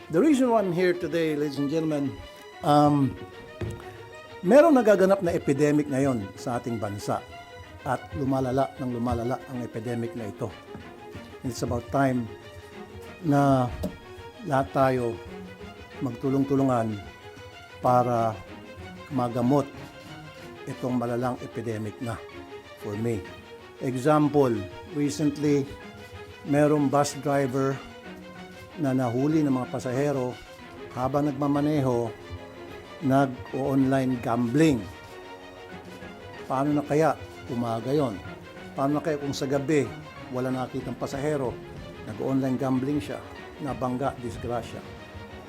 The reason why I'm here today, ladies and gentlemen, merong nagaganap na epidemic ngayon sa ating bansa at lumalala ang epidemic na ito. It's about time na lahat tayo magtulong-tulungan para magamot itong malalang epidemic na for me. Example, recently, merong bus driver na nahuli ng mga pasahero habang nagmamaneho, nag-online gambling. Paano na kaya umaga yon? Paano na kaya kung sa gabi wala nakitang pasahero, nag-online gambling siya, nabangga, disgrasya.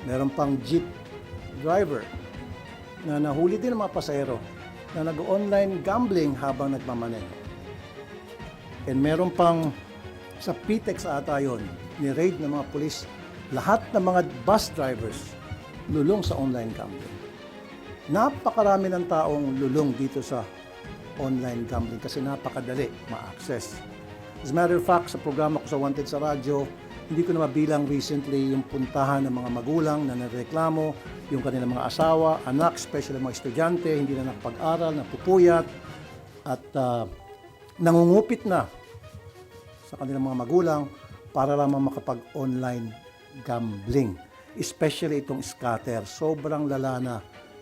Meron pang jeep driver na nahuli din ng mga pasahero na nag-online gambling habang nagmamaneho. And meron pang sa PTEX ata yun, ni-raid ng mga pulis lahat ng mga bus drivers lulong sa online gambling. Napakarami ng taong lulong dito sa online gambling kasi napakadali ma-access. As a matter of fact, sa programa ko sa Wanted sa radyo, hindi ko na mabilang recently yung puntahan ng mga magulang na nareklamo, yung kanilang mga asawa, anak, especially mga estudyante, hindi na nakapag-aral, napupuyat, at nangungupit na sa kanilang mga magulang para lamang makapag-online gambling. Especially itong scatter. Sobrang lala na.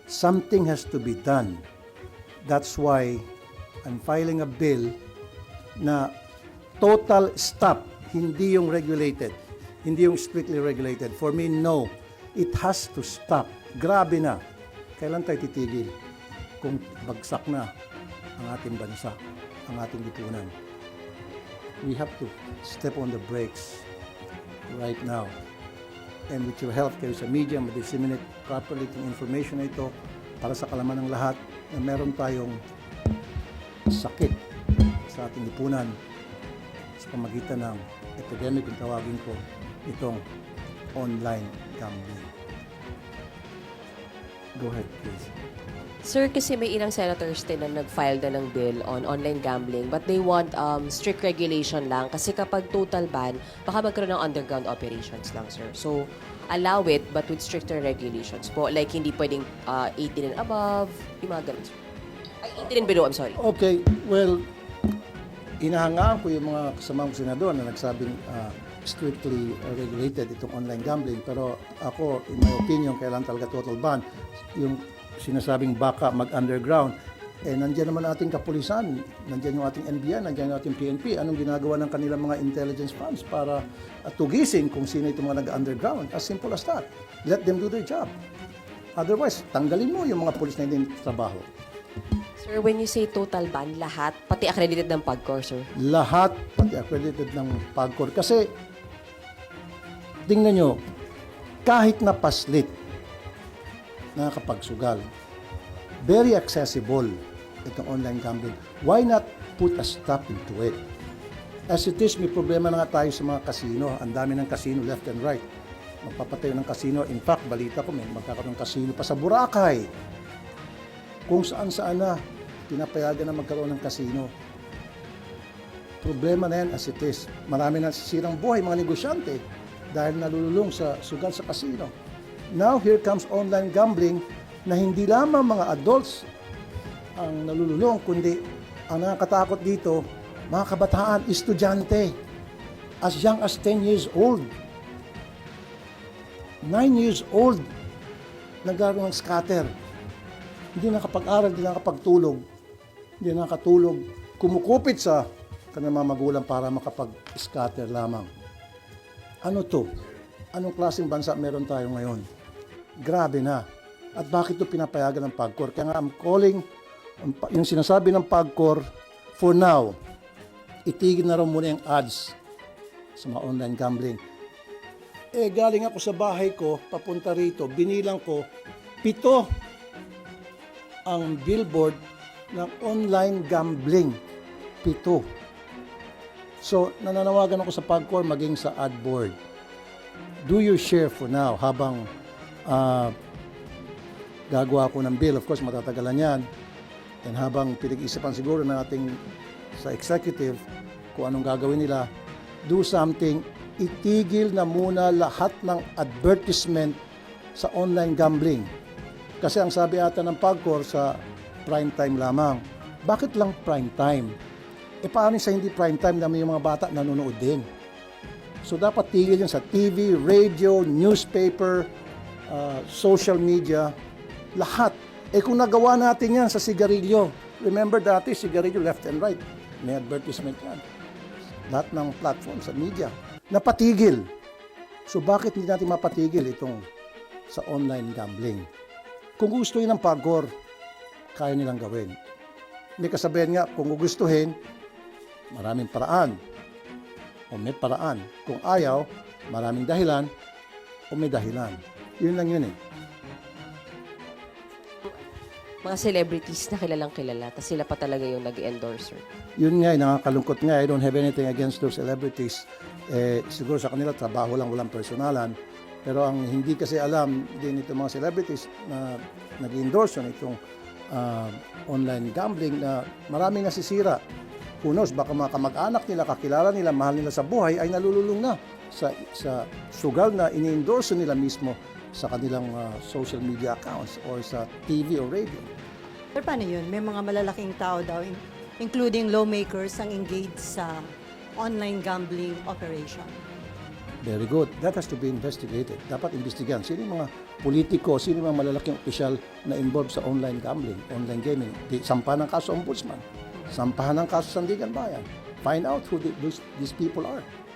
Something has to be done. That's why I'm filing a bill na total stop. Hindi yung regulated. Hindi yung strictly regulated. For me, no. It has to stop. Grabe na. Kailan tayo titigil kung bagsak na ang ating bansa, ang ating lipunan? We have to step on the brakes right now. And with your help kayo sa media, ma-disseminate properly itong information na ito para sa kalaman ng lahat na meron tayong sakit sa ating lipunan sa pamagitan ng epidemic, yung tawagin ko, itong online gambling. Go ahead, please. Sir, kasi may ilang senators din na nag-file na ng bill on online gambling but they want strict regulation lang kasi kapag total ban, baka magkaroon ng underground operations lang, sir. So, allow it but with stricter regulations po. Like, hindi pwedeng 18 and above, yung mga ganun, sir. Ay, 18 and below, I'm sorry. Okay, well, inahangaan ko yung mga kasamang senador na nagsabing strictly regulated itong online gambling. Pero ako, in my opinion, kailangan talaga total ban. Yung sinasabing baka mag-underground. Nandiyan naman ating kapulisan, nandiyan yung ating NBI, nandiyan yung ating PNP. Anong ginagawa ng kanilang mga intelligence funds para tugisin kung sino itong mga nag-underground? As simple as that. Let them do their job. Otherwise, tanggalin mo yung mga pulis na hindi trabaho. Sir, when you say total ban, lahat, pati accredited ng PAGCOR, sir? Lahat, pati accredited ng PAGCOR. Kasi, tingnan nyo, kahit na paslit, nakakapagsugal, very accessible itong online gambling. Why not put a stop into it? As it is, may problema na nga tayo sa mga kasino. Ang dami ng kasino left and right. Magpapatayo ng kasino. In fact, balita ko, may magkakaroon ng kasino pa sa Boracay. Kung saan-saan na pinapayagan na magkaroon ng kasino. Problema na yan as it is. Marami na sisirang buhay, mga negosyante, dahil nalululong sa sugal sa kasino. Now, here comes online gambling na hindi lamang mga adults ang nalululong, kundi ang nakakatakot dito, mga kabataan, estudyante, as young as 10 years old, 9 years old, nagkaroon ng scatter. Hindi nakapag-aral, hindi nakapagtulog, hindi nakatulog, kumukupit sa kanilang mga magulang para makapag-scatter lamang. Ano to? Anong klaseng bansa meron tayo ngayon? Grabe na. At bakit ito pinapayagan ng PAGCOR? Kaya nga I'm calling, yung sinasabi ng PAGCOR, for now, itigil na raw muna yung ads sa mga online gambling. Galing ako sa bahay ko, papunta rito, binilang ko, 7 ang billboard ng online gambling. 7. So, nananawagan ako sa PAGCOR maging sa ad board. Do your share for now habang gagawa ako ng bill. Of course, matatagalan yan. And habang pinag-isipan siguro na nating sa executive kung anong gagawin nila, do something itigil na muna lahat ng advertisement sa online gambling. Kasi ang sabi ata ng PAGCOR sa prime time lamang. Bakit lang prime time? Paano sa hindi prime time na may mga bata nanonood din? So dapat tigil yun sa TV, radio, newspaper, social media, lahat. Kung nagawa natin yan sa sigarilyo, remember dati sigarilyo left and right, may advertisement yan. Lahat ng platform sa media, napatigil. So bakit hindi natin mapatigil itong sa online gambling? Kung gusto yun ng PAGCOR, kaya nilang gawin. May kasabihan nga, kung gugustuhin, maraming paraan. O may paraan. Kung ayaw, maraming dahilan o may dahilan. Yun lang yun eh. Mga celebrities na kilalang kilala, tapos sila pa talaga yung nag-endorser. Yun nga, nakakalungkot nga. I don't have anything against those celebrities. Siguro sa kanila, trabaho lang, walang personalan. Pero ang hindi kasi alam din itong mga celebrities na nag-endorse itong online gambling na maraming nasisira. Who knows, baka mga kamag-anak nila, kakilala nila, mahal nila sa buhay ay nalululong na sa sugal na ini-endorse nila mismo sa kanilang social media accounts or sa TV or radio. Pero paano yun? May mga malalaking tao daw, including lawmakers, ang engaged sa online gambling operation. Very good. That has to be investigated. Dapat imbestigahan. Sino yung mga politiko, sino yung mga malalaking opisyal na involved sa online gambling, online gaming. Sampahan ng kaso ombudsman. Sampahan ng kaso Sandigan Bayan. Find out who these people are.